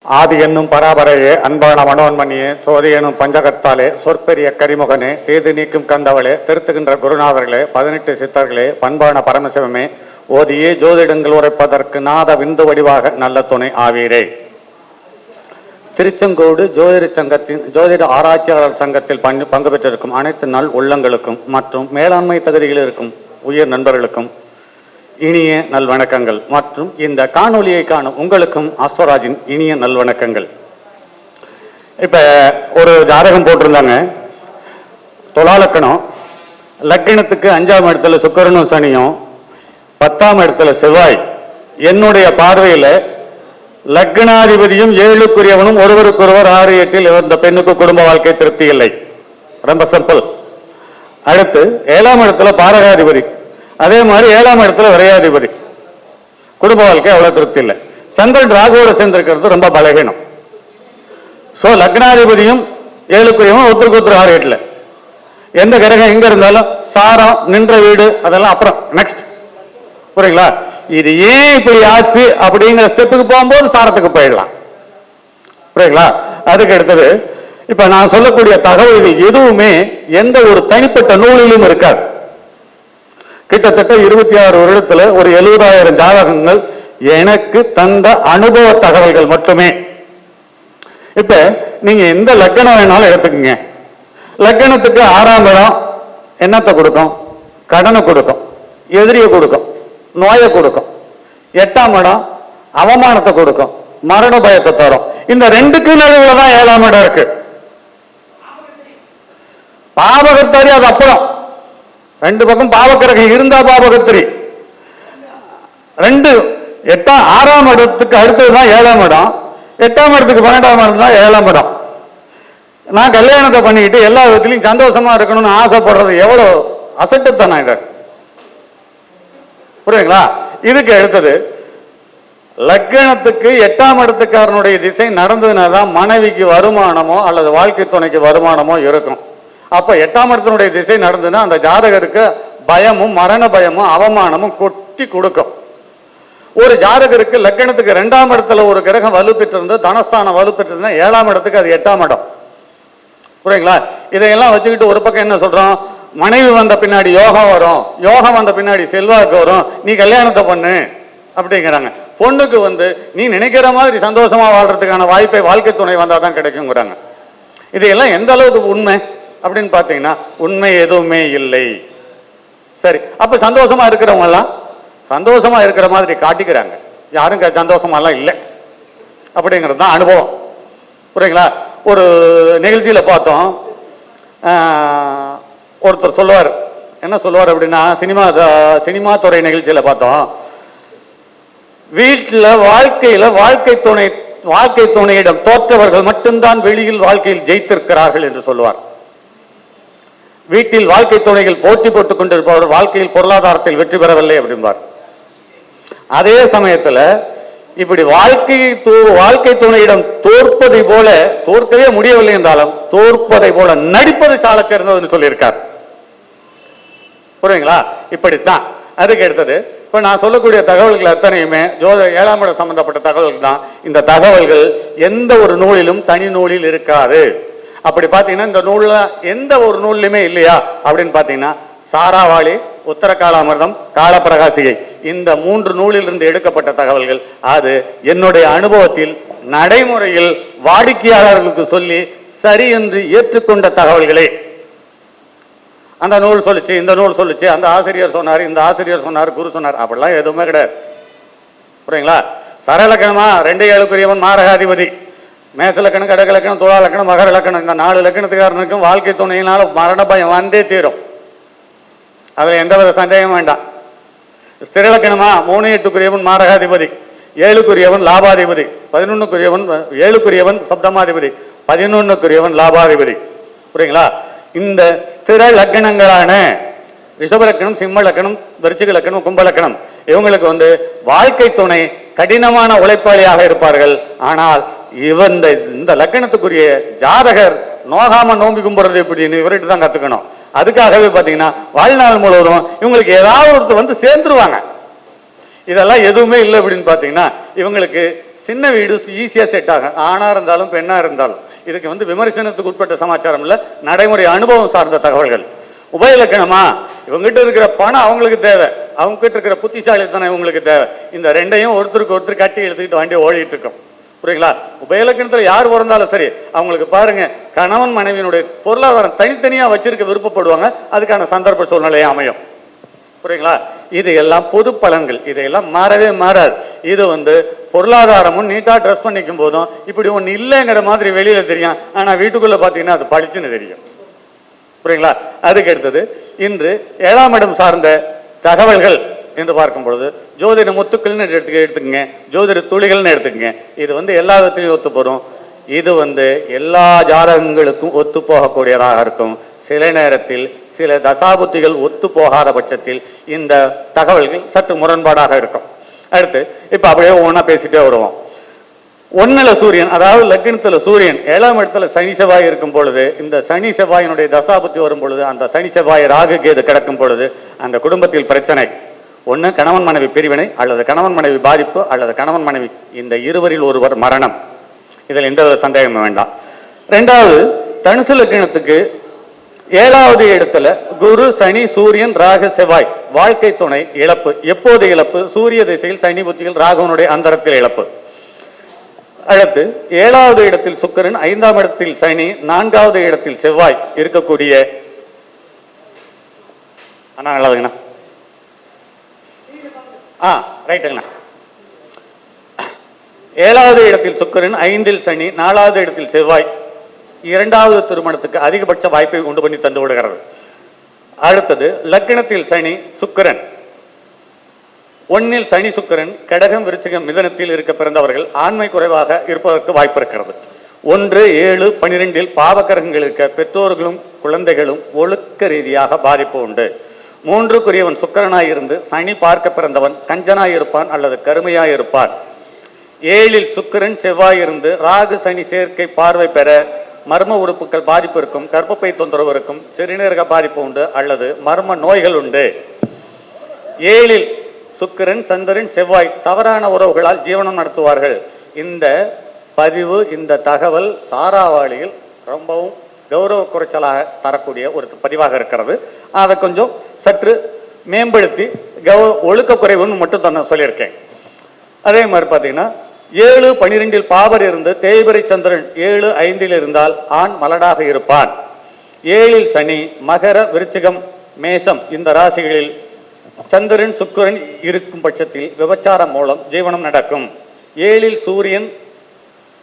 ஆதி என்னும் பராபரையே அன்பான மனோன்மணியே சோதி எனும் பஞ்சகத்தாலே சொற்பெரிய கரிமுகனே தீது நீக்கும் கந்தவளே திருத்துகின்ற குருநாதர்களே 18 சித்தர்களே பண்பான பரமசிவமே ஓதியே ஜோதிடங்கள் உரைப்பதற்கு நாத விந்து வடிவாக நல்ல துணை ஆவீரே. திருச்செங்கோடு ஜோதிட ஆராய்ச்சியாளர் சங்கத்தில் பங்கு பெற்றிருக்கும் அனைத்து நல் உள்ளங்களுக்கும் மற்றும் மேலாண்மை தகுதியில் இருக்கும் உயர் நண்பர்களுக்கும் இனிய நல்வணக்கங்கள் மற்றும் இந்த காணொலியை காணும் உங்களுக்கும் அஸ்வராஜின் இனிய நல்வணக்கங்கள். இப்ப ஒரு ஜாதகம் போட்டிருந்தாங்க. துலாலக்கணம் லக்கினத்துக்கு 5ஆம் இடத்துல சுக்கிரனும் சனியும் 10ஆம் இடத்துல செவ்வாய். என்னுடைய பார்வையில லக்னாதிபதியும் 7க்குரியவனும் ஒருவருக்கொருவர் 6, 8 இந்த பெண்ணுக்கு குடும்ப வாழ்க்கை திருப்தி இல்லை. ரொம்ப சிம்பிள். அடுத்து 7ஆம் இடத்துல பாரகாதிபதி, அதே மாதிரி 7ஆம் இடத்துல விரையாதிபதி, குடும்ப வாழ்க்கை அவ்வளவு திருப்தி இல்லை. சந்திரன் ராகுவோட சேர்ந்திருக்கிறது ரொம்ப பலவீனம். சோ லக்னாதிபதியும் 7க்குரியவன் ஒருத்தருக்கு ஒருத்தர் 6, 8. எந்த கிரகம் எங்க இருந்தாலும் சாரம் நின்ற வீடு அதெல்லாம் அப்புறம் நெக்ஸ்ட். புரியுங்களா? இது ஏன் இப்படி ஆச்சு அப்படிங்கிற ஸ்டெப்புக்கு போகும்போது சாரத்துக்கு போயிடலாம். புரியுங்களா? அதுக்கு அடுத்தது இப்ப நான் சொல்லக்கூடிய தகவல் எதுவுமே எந்த ஒரு தனிப்பட்ட நூலிலும் இருக்காது. கிட்டத்தட்ட 26 வருடத்துல ஒரு 70,000 ஜாதகங்கள் எனக்கு தந்த அனுபவ தகவல்கள் மட்டுமே. இப்ப நீங்க எந்த லக்கணம் வேணாலும் எடுத்துக்கங்க. லக்கணத்துக்கு 6ஆம் இடம் என்னத்தை கொடுக்கும்? கடனை கொடுக்கும், எதிரியை கொடுக்கும், நோயை கொடுக்கும். 8ஆம் இடம் அவமானத்தை கொடுக்கும், மரண பயத்தை தரும். இந்த ரெண்டுக்கு நடுவுல தான் 7ஆம் இடம் இருக்கு. பாவகர்த்தாரி அது அப்புறம். 2 பக்கம் பாவக்கிரகம் இருந்தா பாவகத்திரி. 6ஆம் இடத்துக்கு அடுத்ததுதான் 7ஆம் இடம். 8ஆம் இடத்துக்கு 12ஆம் இடம் தான் 7ஆம் இடம். நான் கல்யாணத்தை பண்ணிக்கிட்டு எல்லா விதத்திலையும் சந்தோஷமா இருக்கணும்னு ஆசைப்படுறது எவ்வளவு அசட்டுத்தான் இது. புரியுங்களா? இதுக்கு அடுத்தது லக்னத்துக்கு 8ஆம் இடத்துக்காரனுடைய திசை நடந்ததுனாதான் மனைவிக்கு வருமானமோ அல்லது வாழ்க்கை துணைக்கு வருமானமோ இருக்கும். அப்ப 8ஆம் இடத்தினுடைய திசை நடந்ததுன்னா அந்த ஜாதகருக்கு பயமும் மரண பயமும் அவமானமும் கொட்டி கொடுக்கும். ஒரு ஜாதகருக்கு லக்கணத்துக்கு 2ஆம் இடத்துல ஒரு கிரகம் வலுப்பெற்றிருந்து தனஸ்தானம் வலுப்பெற்றிருந்தா 7ஆம் இடத்துக்கு அது 8ஆம் இடம். புரியுங்களா? இதையெல்லாம் வச்சுக்கிட்டு ஒரு பக்கம் என்ன சொல்றோம்? மனைவி வந்த பின்னாடி யோகம் வரும், யோகம் வந்த பின்னாடி செல்வாக்கு வரும், நீ கல்யாணத்தை பண்ணு அப்படிங்கிறாங்க. பொண்ணுக்கு நீ நினைக்கிற மாதிரி சந்தோஷமா வாழ்றதுக்கான வாய்ப்பை வாழ்க்கை துணை வந்தாதான் கிடைக்குங்கிறாங்க. இதையெல்லாம் எந்த அளவுக்கு உண்மை அப்படின்னு பாத்தீங்கன்னா உண்மை எதுவுமே இல்லை. சரி, அப்ப சந்தோஷமா இருக்கிறவங்க எல்லாம் சந்தோஷமா இருக்கிற மாதிரி காட்டிக்கிறாங்க. யாரும் சந்தோஷமா எல்லாம் இல்லை அப்படிங்கிறது தான் அனுபவம். புரியுங்களா? ஒரு நிகழ்ச்சியில பார்த்தோம். ஒருத்தர் சொல்லுவார், என்ன சொல்லுவார் அப்படின்னா, சினிமா துறை நிகழ்ச்சியில பார்த்தோம். வீட்டில் வாழ்க்கை துணையிடம் தோற்றவர்கள் மட்டும்தான் வெளியில் வாழ்க்கையில் ஜெயித்திருக்கிறார்கள் என்று சொல்லுவார். வீட்டில் வாழ்க்கை துணைகள் போட்டி போட்டுக் கொண்டிருப்பவர் வாழ்க்கையில் பொருளாதாரத்தில் வெற்றி பெறவில்லை அப்படின்பார். அதே சமயத்தில் இப்படி வாழ்க்கை துணையிடம் தோற்பதை போல, தோற்கவே முடியவில்லை என்றாலும் தோற்பதை போல நடிப்பது சால சிறந்ததுன்னு சொல்லியிருக்கார். புரியுங்களா? இப்படித்தான். அதுக்கு எடுத்தது இப்ப நான் சொல்லக்கூடிய தகவல்கள் அத்தனையுமே 7ஆம் இடம் சம்பந்தப்பட்ட தகவல்கள் தான். இந்த தகவல்கள் எந்த ஒரு நூலிலும் தனி நூலில் இருக்காது. அப்படி பாத்தீங்கன்னா இந்த நூல்ல எந்த ஒரு நூல்லையுமே இல்லையா அப்படின்னு பாத்தீங்கன்னா சாராவாளி, உத்தரகாலாமிர்தம், காலப்பிரகாசிகை இந்த 3 நூலிலிருந்து எடுக்கப்பட்ட தகவல்கள். அது என்னுடைய அனுபவத்தில் நடைமுறையில் வாடிக்கையாளர்களுக்கு சொல்லி சரி என்று ஏற்றுக்கொண்ட தகவல்களே. அந்த நூல் சொல்லிச்சு, இந்த நூல் சொல்லிச்சு, அந்த ஆசிரியர் சொன்னார், இந்த ஆசிரியர் சொன்னார், குரு சொன்னார், அப்படிலாம் எதுவுமே கிடையாது. புரியுங்களா? சரலக்கணமா 2 7க்குரியவன் மாரகாதிபதி, மேசலக்கணம், கடகலக்கணம், துலாலக்கணம், மகர லக்கணம். இந்த 4 லக்கணத்துக்காரனுக்கும் வாழ்க்கை துணையினால மரண பயம் வந்தே தீரும். அதுல எந்தவித சந்தேகம் வேண்டாம். ஸ்திரலக்கணமா 3 8க்குரியவன் மாரகாதிபதி, 7க்குரியவன் லாபாதிபதி, 11க்குரியவன் 7க்குரியவன் சப்தமாதிபதி, 11க்குரியவன் லாபாதிபதி. புரியுங்களா? இந்த ஸ்திர லக்கணங்களான ரிஷபலக்கணம், சிம்ம லக்கணம், விருச்சிக லக்கணம், கும்பலக்கணம் இவங்களுக்கு வாழ்க்கை துணை கடினமான உழைப்பாளியாக இருப்பார்கள். ஆனால் இந்த லக்கணத்துக்குரிய ஜாதகர் நோகாம நோம்பி கும்பிடுறது எப்படின்னு இவர்கிட்ட தான் கத்துக்கணும். அதுக்காகவே பாத்தீங்கன்னா வாழ்நாள் முழுவதும் இவங்களுக்கு ஏதாவது ஒருத்தர் சேர்ந்துருவாங்க. இதெல்லாம் எதுவுமே இல்லை அப்படின்னு பாத்தீங்கன்னா இவங்களுக்கு சின்ன வீடு ஈஸியா செட் ஆகும், ஆணா இருந்தாலும் பெண்ணா இருந்தாலும். இதுக்கு வந்து விமர்சனத்துக்கு உட்பட்ட சமாச்சாரம் இல்ல, நடைமுறை அனுபவம் சார்ந்த தகவல்கள். உபயலக்கணமா, இவங்ககிட்ட இருக்கிற பணம் அவங்களுக்கு தேவை, அவங்க கிட்ட இருக்கிற புத்திசாலித்தனம் இவங்களுக்கு தேவை. இந்த ரெண்டையும் ஒருத்தருக்கு ஒருத்தர் கட்டி எடுத்துக்கிட்டு வண்டி ஓடிட்டு இருக்கோம். புரியுங்களா? உபயலக்கணத்துல யார் பிறந்தாலும் சரி, அவங்களுக்கு பாருங்க கணவன் மனைவியினுடைய பொருளாதாரம் தனித்தனியா வச்சிருக்க விருப்பப்படுவாங்க, அதுக்கான சந்தர்ப்ப சூழ்நிலையை அமையும். புரியுங்களா? இது எல்லாம் பொது பலன்கள், இதையெல்லாம் மாறவே மாறாது. இது வந்து பொருளாதாரமும் நீட்டா ட்ரெஸ் பண்ணிக்கும் போதும் இப்படி ஒண்ணு இல்லைங்கிற மாதிரி வெளியில தெரியும், ஆனா வீட்டுக்குள்ள பாத்தீங்கன்னா அது பளிச்சுன்னு தெரியும். புரியுங்களா? அதுக்கு அடுத்தது இன்று 7ஆம் இடம் சார்ந்த தகவல்கள் என்று பார்க்கும் பொழுது ஜோதிட முத்துக்கள்னு எடுத்துக்கங்க, ஜோதிட துளிகள்னு எடுத்துக்கங்க. இது வந்து எல்லா விதத்திலையும் ஒத்து போறோம். இது வந்து எல்லா ஜாதகங்களுக்கும் ஒத்து போகக்கூடியதாக இருக்கும். சில நேரத்தில் சில தசாபுத்திகள் ஒத்து போகாத பட்சத்தில் இந்த தகவல்கள் சற்று முரண்பாடாக இருக்கும். அடுத்து இப்ப அப்படியே ஒவ்வொன்றா பேசிட்டே வருவோம். ஒன்னுல சூரியன், அதாவது லக்னத்துல சூரியன் 7ஆம் இடத்துல சனி செவ்வாய் இருக்கும் பொழுது, இந்த சனி செவ்வாயினுடைய தசாபுத்தி வரும் பொழுது, அந்த சனி செவ்வாய் ராகு கேது கிடக்கும் பொழுது அந்த குடும்பத்தில் பிரச்சனை. ஒன்று கணவன் மனைவி பிரிவினை, அல்லது கணவன் மனைவி பாதிப்பு, அல்லது கணவன் மனைவி இந்த இருவரில் ஒருவர் மரணம். இதில் எந்த சந்தேகமும் வேண்டாம். ரெண்டாவது, தனுசு லக்னத்துக்கு 7வது இடத்துல குரு சனி சூரியன் ராகு செவ்வாய், வாழ்க்கை துணை இழப்பு. எப்போது இழப்பு? சூரிய திசையில் சனி புத்தியில் ராகுவனுடைய அந்தரத்தில் இழப்பு. அடுத்து 7வது இடத்தில் சுக்கிரன், 5ஆம் இடத்தில் சனி, 4வது இடத்தில் செவ்வாய் இருக்கக்கூடிய அண்ணா நல்லதுங்கண்ணா. ரைட்டுங்கண்ணா. 7வது இடத்தில் சுக்கிரன், 5இல் சனி, 4வது இடத்தில் செவ்வாய் 2வது திருமணத்துக்கு அதிகபட்ச வாய்ப்பை உண்டு பண்ணி தந்து விடுகிறது. அடுத்தது லக்னத்தில் சனி சுக்கிரன், 1இல் சனி சுக்கிரன் கடகம் விருச்சிகம் மிதனத்தில் இருக்க பிறந்தவர்கள் ஆண்மை குறைவாக இருப்பதற்கு வாய்ப்பு இருக்கிறது. 1, 7, 12இல் பாவகரங்கள் இருக்க பெற்றோர்களும் குழந்தைகளும் ஒழுக்க ரீதியாக பாதிப்பு உண்டு. 3க்குரியவன் சுக்கிரனாய் இருந்து சனி பார்க்க பிறந்தவன் கஞ்சனாய் இருப்பான் அல்லது கருமையாய் இருப்பான். 7இல் சுக்கிரன் செவ்வாய் இருந்து ராகு சனி சேர்க்கை பார்வை பெற மர்ம உறுப்புகள் பாதிப்பு இருக்கும், கர்ப்பப்பை தொந்தரவு இருக்கும், சிறுநீரக பாதிப்பு உண்டு அல்லது மர்ம நோய்கள் உண்டு. 7இல் சுக்கிரன் சந்திரன் செவ்வாய் தவறான உறவுகளால் ஜீவனம் நடத்துவார்கள். இந்த பதிவு, இந்த தகவல் சாராவாளியில் ரொம்பவும் கௌரவ குறைச்சலாக தரக்கூடிய ஒரு பதிவாக இருக்கிறது. அதை கொஞ்சம் சற்று மேம்படுத்தி ஒழுக்க குறைவுன்னு மட்டும் சொல்லியிருக்கேன். அதே மாதிரி பார்த்தீங்கன்னா 7, 12இல் பாவர் இருந்து தேய்பிரை சந்திரன் 7, 5இல் இருந்தால் ஆண் மலடாக இருப்பான். 7இல் சனி மகர விருச்சிகம் மேசம் இந்த ராசிகளில் சந்திரன் சுக்கிரன் இருக்கும் பட்சத்தில் விபச்சாரம் மூலம் ஜீவனம் நடக்கும். 7இல் சூரியன்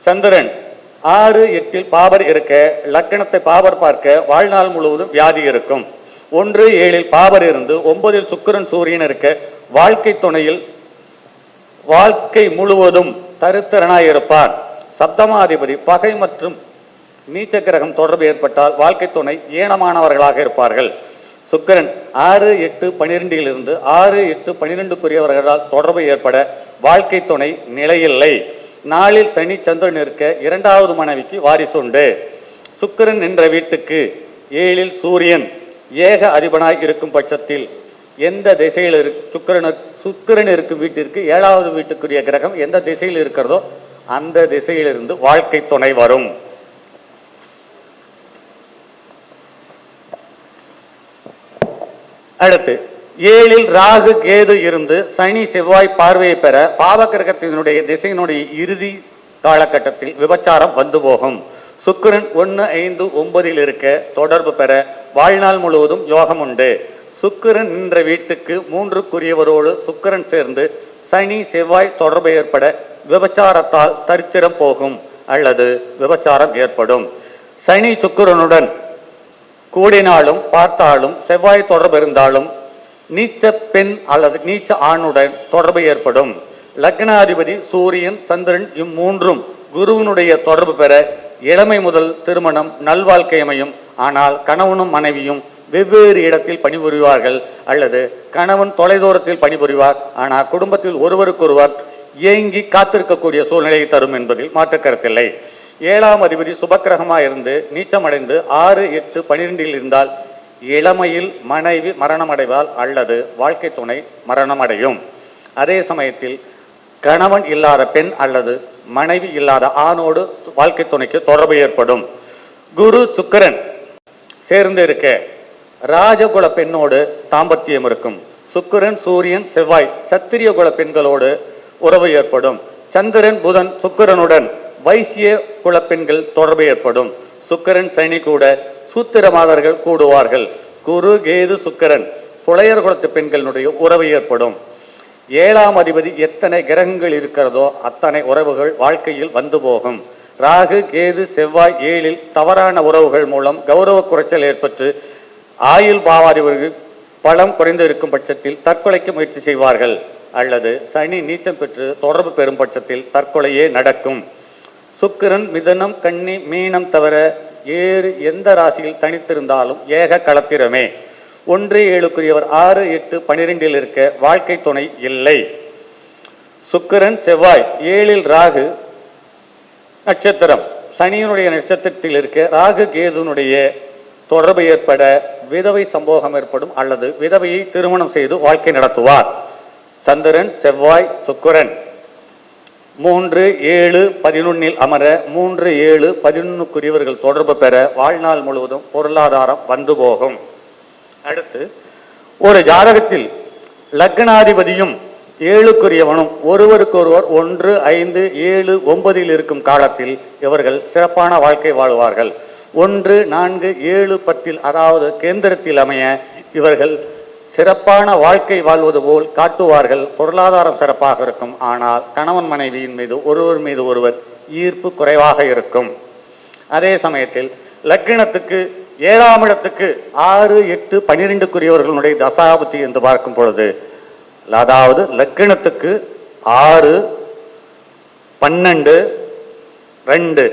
சந்திரன் 6, 8இல் பாவர் இருக்க லக்னத்தை பாவர் பார்க்க வாழ்நாள் முழுவதும் வியாதி இருக்கும். 1, 7இல் பாவர் இருந்து 9இல் சுக்கிரன் சூரியன் இருக்க வாழ்க்கை துணையில் வாழ்க்கை முழுவதும் தருத்திரனாய் இருப்பார். சப்தமாதிபதி பகை மற்றும் நீச்ச கிரகம் தொடர்பு ஏற்பட்டால் வாழ்க்கை துணை ஈனமானவர்களாக இருப்பார்கள். சுக்கிரன் 6, 8, 12இல் இருந்து 6, 8, 12க்குரியவர்களால் தொடர்பு ஏற்பட வாழ்க்கை துணை நிலையில்லை. 4இல் சனி சந்திரன் இருக்க 2வது மனைவிக்கு வாரிசு உண்டு. சுக்கிரன் என்ற வீட்டுக்கு 7இல் சூரியன் ஏக அதிபனாய் இருக்கும் பட்சத்தில் எந்த திசையில் சுக்கிரன் இருக்கும் வீட்டிற்கு 7வது வீட்டுக்குரிய கிரகம் எந்த திசையில் இருக்கிறதோ அந்த திசையிலிருந்து வாழ்க்கை துணை வரும். அடுத்து 7இல் ராகு கேது இருந்து சனி செவ்வாய் பார்வையை பெற பாவகிரகத்தினுடைய திசையினுடைய இறுதி காலகட்டத்தில் விபச்சாரம் வந்து போகும். சுக்கிரன் 1, 5, 9இல் இருக்க தொடர்பு பெற வாழ்நாள் முழுவதும் யோகம் உண்டு. சுக்கிரன் என்ற வீட்டுக்கு 3க்குரியவரோடு சுக்கிரன் சேர்ந்து சனி செவ்வாய் தொடர்பு ஏற்பட விபச்சாரத்தால் தரித்திரம் போகும் அல்லது விபச்சாரம் ஏற்படும். சனி சுக்கிரனுடன் கூடினாலும் பார்த்தாலும் செவ்வாய் தொடர்பு இருந்தாலும் நீச்ச பெண் அல்லது நீச்ச ஆணுடன் தொடர்பு ஏற்படும். லக்னாதிபதி சூரியன் சந்திரன் இம்மூன்றும் குருவினுடைய தொடர்பு பெற இளமை முதல் திருமணம் நல்வாழ்க்கை அமையும். ஆனால் கணவனும் மனைவியும் வெவ்வேறு இடத்தில் பணிபுரிவார்கள் அல்லது கணவன் தொலைதூரத்தில் பணிபுரிவார். ஆனால் குடும்பத்தில் ஒருவருக்கொருவர் ஏங்கி காத்திருக்கக்கூடிய சூழ்நிலையை தரும் என்பதில் மாற்று கருத்தில்லை. 7ஆம் அதிபதி சுபக்கிரகமாக இருந்து நீச்சமடைந்து 6, 8, 12இல் இருந்தால் இளமையில் மனைவி மரணம் அடைவாள் அல்லது வாழ்க்கை துணை மரணம் அடையும். அதே சமயத்தில் கணவன் இல்லாத பெண் அல்லது மனைவி இல்லாத ஆணோடு வாழ்க்கை துணைக்கு தொடர்பு ஏற்படும். குரு சுக்கிரன் சேர்ந்து இருக்க ராஜகுல பெண்ணோடு தாம்பத்தியம் இருக்கும். சுக்கிரன் சூரியன் செவ்வாய் சத்திரிய குல பெண்களோடு உறவு ஏற்படும். சந்திரன் புதன் சுக்கிரனுடன் வைசிய குல பெண்கள் தொடர்பு ஏற்படும். சுக்கிரன் சனி கூட சூத்திர மாதர்கள் கூடுவார்கள். குரு கேது சுக்கிரன் புலையர் குலத்து பெண்களுடைய உறவு ஏற்படும். 7ஆம் அதிபதி எத்தனை கிரகங்கள் இருக்கிறதோ அத்தனை உறவுகள் வாழ்க்கையில் வந்து போகும். ராகு கேது செவ்வாய் 7இல் தவறான உறவுகள் மூலம் கௌரவ குறைச்சல் ஏற்பட்டு ஆயுள் பாவாதிபர்கள் பலம் குறைந்து இருக்கும் பட்சத்தில் தற்கொலைக்கு முயற்சி செய்வார்கள். அல்லது சனி நீச்சம் பெற்று தொடர்பு பெறும் பட்சத்தில் தற்கொலையே நடக்கும். சுக்கிரன் மிதனம் கன்னி மீனம் தவிர ஏறு எந்த ராசியில் தனித்திருந்தாலும் ஏக களத்திரமே. 1 7க்குரியவர் 6 8 12இல் இருக்க வாழ்க்கை துணை இல்லை. சுக்கிரன் செவ்வாய் 7இல் ராகு நட்சத்திரம் சனியினுடைய நட்சத்திரத்தில் இருக்க ராகு கேதுனுடைய தொடர்பு ஏற்பட விதவை சம்போகம் ஏற்படும் அல்லது விதவையை திருமணம் செய்து வாழ்க்கை நடத்துவார். சந்திரன் செவ்வாய் சுக்கிரன் 3 7 11இல் அமர 3 7 11க்குரியவர்கள் தொடர்பு பெற வாழ்நாள் முழுவதும் பொருளாதாரம் வந்து போகும். அடுத்து ஒரு ஜாதகத்தில் லக்னாதிபதியும் 7க்குரியவனும் ஒருவருக்கொருவர் 1 5 7 9இல் இருக்கும் காலத்தில் இவர்கள் சிறப்பான வாழ்க்கை வாழ்வார்கள். 1 4 7 10இல் அதாவது கேந்திரத்தில் அமைய இவர்கள் சிறப்பான வாழ்க்கை வாழ்வது போல் காட்டுவார்கள். பொருளாதாரம் சிறப்பாக இருக்கும். ஆனால் கணவன் மனைவியின் மீது ஒருவர் மீது ஒருவர் ஈர்ப்பு குறைவாக இருக்கும். அதே சமயத்தில் லக்னத்துக்கு 7ஆம் இடத்துக்கு 6 8 12க்குரியவர்களுடைய தசாபுத்தி என்று பார்க்கும் பொழுது அதாவது லக்னத்துக்கு 6 12 2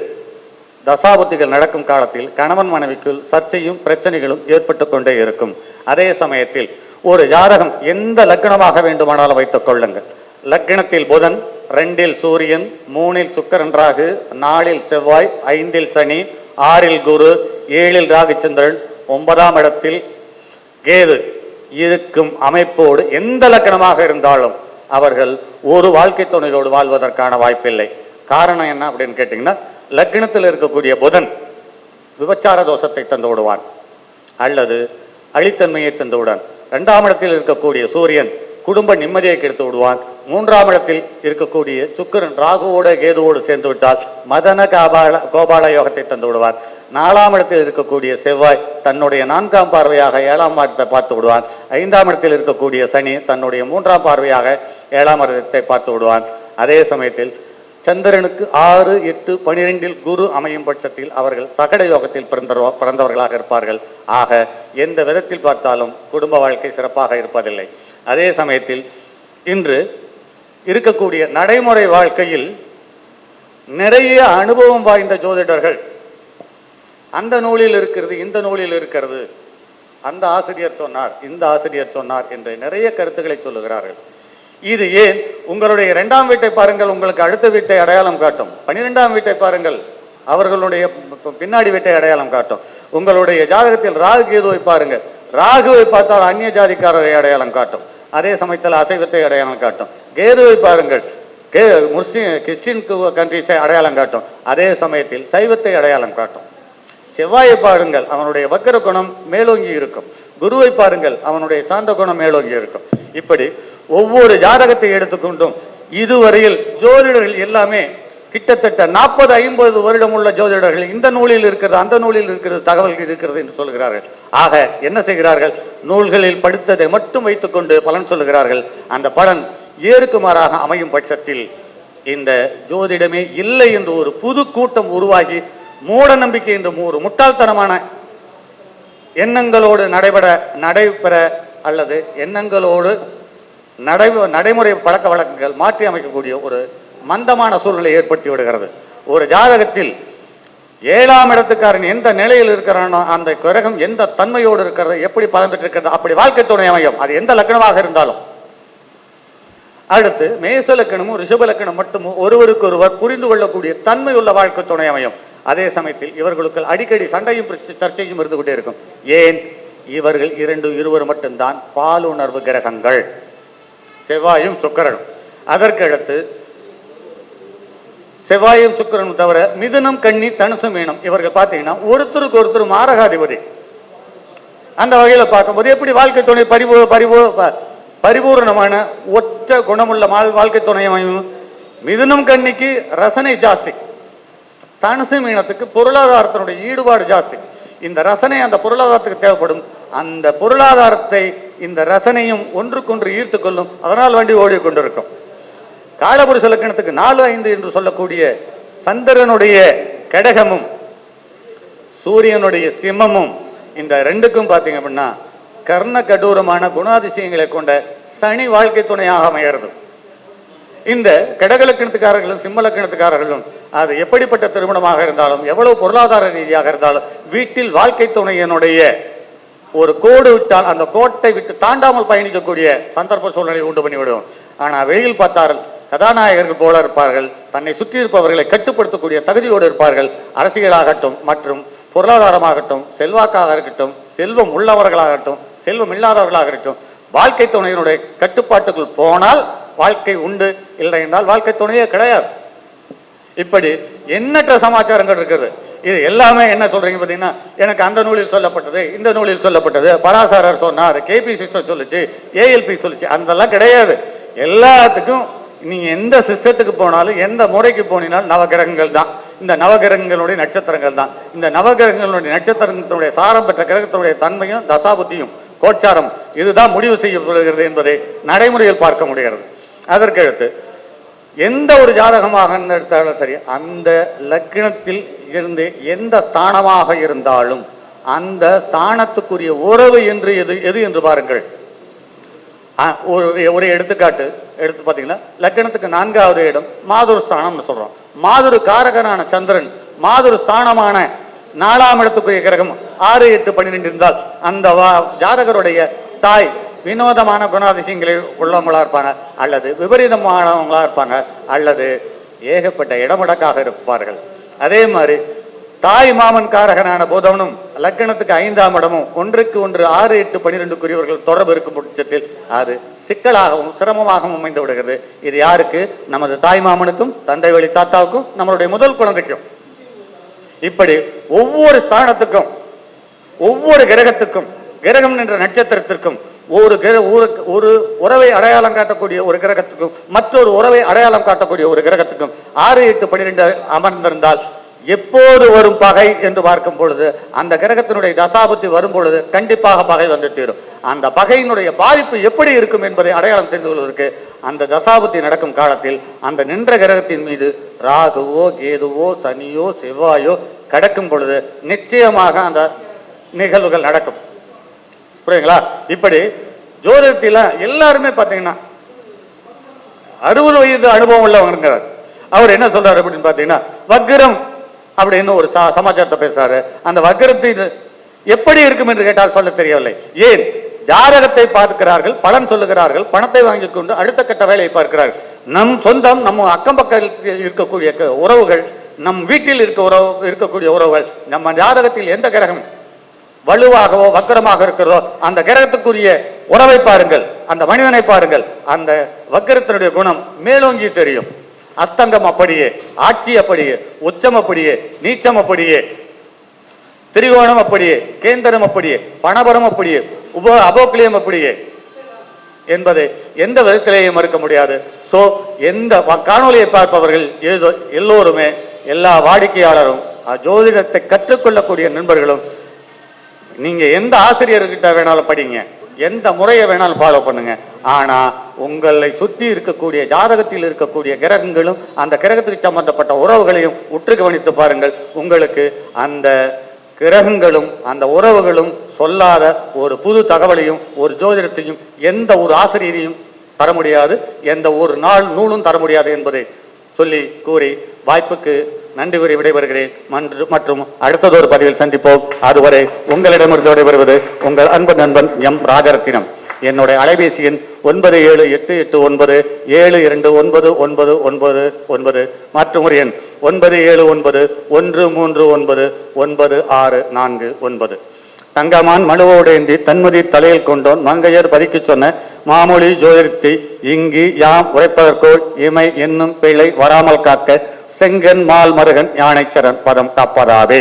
தசாபுத்திகள் நடக்கும் காலத்தில் கணவன் மனைவிக்குள் சர்ச்சையும் பிரச்சனைகளும் ஏற்பட்டு கொண்டே இருக்கும். அதே சமயத்தில் ஒரு ஜாதகம் எந்த லக்னமாக வேண்டுமானாலும் வைத்துக் கொள்ளுங்கள். லக்னத்தில் புதன் 2இல் சூரியன் 3இல் சுக்கிரன் ராகு 4இல் செவ்வாய் 5இல் சனி 6இல் குரு 7இல் ராகுச்சந்திரன் 9ஆம் இடத்தில் கேது இருக்கும் அமைப்போடு எந்த லக்னமாக இருந்தாலும் அவர்கள் ஒரு வாழ்க்கை துணையோடு வாழ்வதற்கான வாய்ப்பில்லை. காரணம் என்ன அப்படின்னு கேட்டீங்கன்னா, லக்னத்தில் இருக்கக்கூடிய புதன் விபச்சார தோஷத்தை தந்து விடுவான் அல்லது அழித்தன்மையை தந்து விடுவான். 2ஆம் இடத்தில் இருக்கக்கூடிய சூரியன் குடும்ப நிம்மதியை கெடுத்து விடுவான். 3ஆம் இடத்தில் இருக்கக்கூடிய சுக்கிரன் ராகுவோடு கேதுவோடு சேர்ந்து விட்டால் மதன கோபால யோகத்தை தந்து விடுவார். 4ஆம் இடத்தில் இருக்கக்கூடிய செவ்வாய் தன்னுடைய 4ஆம் பார்வையாக 7ஆம் இடத்தை பார்த்து விடுவான். 5ஆம் இடத்தில் இருக்கக்கூடிய சனி தன்னுடைய 3ஆம் பார்வையாக 7ஆம் இடத்தை பார்த்து விடுவான். அதே சமயத்தில் சந்திரனுக்கு 6 8 12இல் குரு அமையும் பட்சத்தில் அவர்கள் சகட யோகத்தில் பிறந்தவர்களாக இருப்பார்கள். ஆக எந்த விதத்தில் பார்த்தாலும் குடும்ப வாழ்க்கை சிறப்பாக இருப்பதில்லை. அதே சமயத்தில் இன்று இருக்கக்கூடிய நடைமுறை வாழ்க்கையில் நிறைய அனுபவம் வாய்ந்த ஜோதிடர்கள் அந்த நூலில் இருக்கிறது இந்த நூலில் இருக்கிறது, அந்த ஆசிரியர் சொன்னார் இந்த ஆசிரியர் சொன்னார் என்று நிறைய கருத்துக்களை சொல்லுகிறார்கள். இது ஏன்? உங்களுடைய 2ஆம் வீட்டை பாருங்கள், உங்களுக்கு அடுத்த வீட்டை அடையாளம் காட்டும். 12ஆம் வீட்டை பாருங்கள், அவர்களுடைய பின்னாடி வீட்டை அடையாளம் காட்டும். உங்களுடைய ஜாதகத்தில் ராகு கேதுவை பாருங்கள், ராகுவை பார்த்தால் அந்நிய ஜாதிக்காரரை அடையாளம் காட்டும். அதே சமயத்தில் அசைவத்தை அடையாளம் காட்டும். கேதுவை பாருங்கள், முஸ்லிம் கிறிஸ்டின் கண்ட்ரிஸை அடையாளம் காட்டும். அதே சமயத்தில் சைவத்தை அடையாளம் காட்டும். செவ்வாயை பாருங்கள், அவனுடைய வக்கர குணம் மேலோங்கி இருக்கும். குருவை பாருங்கள், அவனுடைய சாந்த குணம் மேலோங்கி இருக்கும். இப்படி ஒவ்வொரு ஜாதகத்தை எடுத்துக்கொண்டும் இதுவரையில் ஜோதிடர்கள் எல்லாமே கிட்டத்தட்ட 40 50 வருடம் உள்ள ஜோதிடர்கள் இந்த நூலில் இருக்கிறது அந்த நூலில் இருக்கிறது தகவல்கள் இருக்கிறது என்று சொல்கிறார்கள். ஆக என்ன செய்கிறார்கள்? நூல்களில் படித்ததை மட்டும் வைத்துக்கொண்டு பலன் சொல்லுகிறார்கள். அந்த பலன் ஏறுக்குமாறாக அமையும் பட்சத்தில் இந்த ஜோதிடமே இல்லை என்று ஒரு புது கூட்டம் உருவாகி மூட நம்பிக்கை என்ற ஒரு முட்டாள்தனமான எண்ணங்களோடு நடைபெற அல்லது எண்ணங்களோடு நடைமுறை பழக்க வழக்கங்கள் மாற்றி அமைக்கக்கூடிய ஒரு மந்தமான சூழ்நிலை ஏற்படுத்தி விடுகிறது. ஒரு ஜாதகத்தில் 7ஆம் இடத்துக்காரன் எந்த நிலையில் இருக்கிறானோ அந்த கிரகம் எந்த தன்மையோடு இருக்கிறது, எப்படி பலன் பெற்றிருக்கிறது, அப்படி வாழ்க்கை துணை அமையும். அது எந்த லக்னமாக இருந்தாலும். அடுத்து மேச லக்கணமும் ரிஷப லக்கணம் மட்டும் ஒருவருக்கு ஒருவர் புரிந்து கொள்ளக்கூடிய தன்மை உள்ள வாழ்க்கை துணை அமையும். அதே சமயத்தில் இவர்களுக்கு அடிக்கடி சண்டையும் சர்ச்சையும் இருந்து கொண்டே இருக்கும். ஏன்? இவர்கள் இருவர் மட்டும்தான் பாலுணர்வு கிரகங்கள், செவ்வாயும் சுக்கிரனும். அதற்கு அடுத்து செவ்வாயும் சுக்கிரனும் தவிர மிதுனம், கன்னி, தனுசு, மீனம் இவர்கள் பார்த்தீங்கன்னா ஒருத்தருக்கு ஒருத்தர் மாரகாதிபதி. அந்த வகையில பார்க்கும்போது எப்படி வாழ்க்கை துணை பரிபூர்ணமான ஒற்ற குணமுள்ள வாழ்க்கை துணை அமையும். மிதுனம், கன்னிக்கு ரசனை ஜாஸ்தி, தனுசு, மீனத்துக்கு பொருளாதாரத்தினுடைய ஈடுபாடு ஜாஸ்தி. இந்த ரசனை அந்த பொருளாதாரத்துக்கு தேவைப்படும். அந்த பொருளாதாரத்தை இந்த ரசனையும் ஒன்றுக்கொன்று ஈர்த்து கொள்ளும். அதனால் வண்டி ஓடிக்கொண்டிருக்கும். காலபுருஷ லக்கணத்துக்கு 4, 5 என்று சொல்லக்கூடிய சந்திரனுடைய கடகமும் சூரியனுடைய சிம்மமும் இந்த ரெண்டுக்கும் பார்த்தீங்க அப்படின்னா கர்ண கடூரமான குணாதிசயங்களை கொண்ட சனி வாழ்க்கை துணையாக அமைகிறது. இந்த கடக லக்கணத்துக்காரர்களும் சிம்ம லக்கணத்துக்காரர்களும் அது எப்படிப்பட்ட திருமணமாக இருந்தாலும் எவ்வளவு பொருளாதார ரீதியாக இருந்தாலும் வீட்டில் வாழ்க்கை துணையினுடைய ஒரு கோடு விட்டால் அந்த கோட்டை விட்டு தாண்டாமல் பயணிக்கக்கூடிய சந்தர்ப்ப சூழ்நிலை உண்டு பண்ணிவிடும். ஆனால் வெளியில் பார்த்தார்கள் கதாநாயகர்கள் போல இருப்பார்கள். தன்னை சுற்றி இருப்பவர்களை கட்டுப்படுத்தக்கூடிய தகுதியோடு இருப்பார்கள். அரசியலாகட்டும் மற்றும் பொருளாதாரமாகட்டும், செல்வாக்காக இருக்கட்டும், செல்வம் உள்ளவர்களாகட்டும், செல்வம் இல்லாதவர்களாக இருக்கட்டும், வாழ்க்கை துணையினுடைய கட்டுப்பாட்டுக்குள் போனால் வாழ்க்கை உண்டு, இல்லை என்றால் வாழ்க்கை துணையே கிடையாது. இப்படி எண்ணற்ற சமாச்சாரங்கள் இருக்கிறது. இது எல்லாமே என்ன சொல்றீங்க பார்த்தீங்கன்னா, எனக்கு அந்த நூலில் சொல்லப்பட்டது, இந்த நூலில் சொல்லப்பட்டது, பராசரர் சொன்னார், கேபி சிஸ்டம் சொல்லுச்சு, ஏஎல்பி சொல்லுச்சு, அதெல்லாம் கிடையாது. எல்லாத்துக்கும் நீங்க எந்த சிஸ்டத்துக்கு போனாலும் எந்த முறைக்கு போனாலும் நவகிரகங்கள் தான். இந்த நவகிரகங்களுடைய நட்சத்திரங்கள் தான். இந்த நவகிரகங்களுடைய நட்சத்திரத்தினுடைய சாரம் பெற்ற கிரகத்தினுடைய தன்மையும் தசாபுத்தியும் கோச்சாரம் இதுதான் முடிவு செய்யப்படுகிறது என்பதை நடைமுறையில் பார்க்க முடிகிறது. அதற்கடுத்து எந்த ஒரு ஜாதகமாக இருந்தாலும் சரி, அந்த லக்னத்தில் இருந்து எந்த ஸ்தானமாக இருந்தாலும் அந்த ஸ்தானத்துக்குரிய உறவு என்று எது என்று பாருங்கள். ஒரு எடுத்துக்காட்டு எடுத்து பார்த்தீங்கன்னா, லக்கணத்துக்கு 4வது இடம் மாதுரு ஸ்தானம்னு சொல்றோம். மாதுரு காரகனான சந்திரன் மாதுரு ஸ்தானமான 4ஆம் இடத்துக்குரிய கிரகம் 6, 8, 12 இருந்தால் அந்த ஜாதகருடைய தாய் வினோதமான குணாதிசயங்களில் உள்ளவங்களா இருப்பாங்க, அல்லது விபரீதமானவங்களா இருப்பாங்க, அல்லது ஏகப்பட்ட இடமடக்காக இருப்பார்கள். அதே மாதிரி தாய் மாமன் காரகனான புதனும் லக்கணத்துக்கு 5ஆம் இடமும் 1க்கு 1, 6, 8, 12 தொடர்பு இருக்கும் பட்சத்தில் அது சிக்கலாகவும் சிரமமாகவும் அமைந்து விடுகிறது. இது யாருக்கு? நமது தாய் மாமனுக்கும் தந்தை வழி தாத்தாவுக்கும் நம்மளுடைய முதல் குழந்தைக்கும். இப்படி ஒவ்வொரு ஸ்தானத்துக்கும் ஒவ்வொரு கிரகத்துக்கும் கிரகம் என்ற நட்சத்திரத்திற்கும் ஒரு உறவை அடையாளம் காட்டக்கூடிய ஒரு கிரகத்துக்கும் மற்றொரு உறவை அடையாளம் காட்டக்கூடிய ஒரு கிரகத்துக்கும் 6, 8, 12 அமர்ந்திருந்தால் எப்போது வரும் பகை என்று பார்க்கும் பொழுது அந்த கிரகத்தினுடைய தசாபுத்தி வரும் பொழுது கண்டிப்பாக பகை வந்து தீரும். அந்த பகையினுடைய பாதிப்பு எப்படி இருக்கும் என்பதை அடையாளம் தெரிந்து கொள்வதற்கு அந்த தசாபுத்தி நடக்கும் காலத்தில் அந்த நின்ற கிரகத்தின் மீது ராகுவோ கேதுவோ சனியோ செவ்வாயோ கடக்கும் பொழுது நிச்சயமாக அந்த நிகழ்வுகள் நடக்கும். புரியுங்களா? இப்படி ஜோதிடத்தில எல்லாருமே பார்த்தீங்கன்னா 60 வயது அனுபவம் உள்ளவங்க. அவர் என்ன சொல்றாரு அப்படின்னு பார்த்தீங்கன்னா, வக்ரம் அப்படின்னு ஒரு சமாச்சாரத்தை பேசுறாரு. அந்த வக்ரத்தில் எப்படி இருக்கும் என்று கேட்டால் சொல்ல தெரியவில்லை. ஏன்? ஜாதகத்தை பார்க்கிறார்கள், பலன் சொல்லுகிறார்கள், பணத்தை வாங்கிக் கொண்டு அடுத்த கட்ட வேலையை பார்க்கிறார்கள். நம் சொந்தம், நம்ம அக்கம் பக்கத்தில் இருக்கக்கூடிய உறவுகள், நம் வீட்டில் இருக்கக்கூடிய உறவுகள், நம்ம ஜாதகத்தில் எந்த கிரகம் வலுவாகவோ வக்கரமாக இருக்கிறதோ அந்த கிரகத்துக்குரிய உறவை பாருங்கள், அந்த மனிதனை பாருங்கள். அந்த வக்கரத்தினுடைய குணம் மேலோங்கி தெரியும். அஸ்தங்கம் அப்படியே, ஆட்சி அப்படியே, உச்சம் அப்படியே, நீச்சம் அப்படியே, திரிகோணம் அப்படியே, கேந்திரம் அப்படியே, பணபரம் அப்படியே, அபோக்லியம் அப்படியே என்பதை எந்த விதத்திலேயே மறுக்க முடியாது. சோ எந்த காணொலியை பார்ப்பவர்கள் எல்லோருமே, எல்லா வாடிக்கையாளரும், ஜோதிடத்தை கற்றுக்கொள்ளக்கூடிய நண்பர்களும், நீங்க எந்த ஆசிரியர்கிட்ட வேணாலும் படிங்க, எந்த முறையை வேணாலும் ஃபாலோ பண்ணுங்க. ஆனா உங்களை சுற்றி இருக்கக்கூடிய ஜாதகத்தில் இருக்கக்கூடிய கிரகங்களும் அந்த கிரகத்துக்கு சம்பந்தப்பட்ட உறவுகளையும் உற்று கவனித்து பாருங்கள். உங்களுக்கு அந்த கிரகங்களும் அந்த உறவுகளும் சொல்லாத ஒரு புது தகவலையும் ஒரு ஜோதிடத்தையும் எந்த ஒரு ஆசிரியரையும் தர முடியாது, எந்த ஒரு நூலும் தர முடியாது என்பதை சொல்லி கூறி வாய்ப்புக்கு நன்றி கூறி விடைபெறுகிறேன். மற்றும் அடுத்ததொரு பதிவில் சந்திப்போம். அதுவரை உங்களிடமிருந்து விடைபெறுவது உங்கள் அன்பு நண்பன் எம் ராஜரத்தினம். என்னுடைய அலைபேசி எண் 9788929999 மற்றும் ஒரு எண் 9791399649. தங்கமான் மழுவோடேந்தி தன்மதி தலையில் கொண்டோன் மங்கையர் பதிக்கு சொன்ன மாமொழி ஜோதிடத்தை இங்கு யாம் உரைப்பதற்கோள் இமை என்னும் பிழை வராமல் காக்க செங்கன் மால் மருகன் யானைச்சரன் பதம் தப்பதாவே.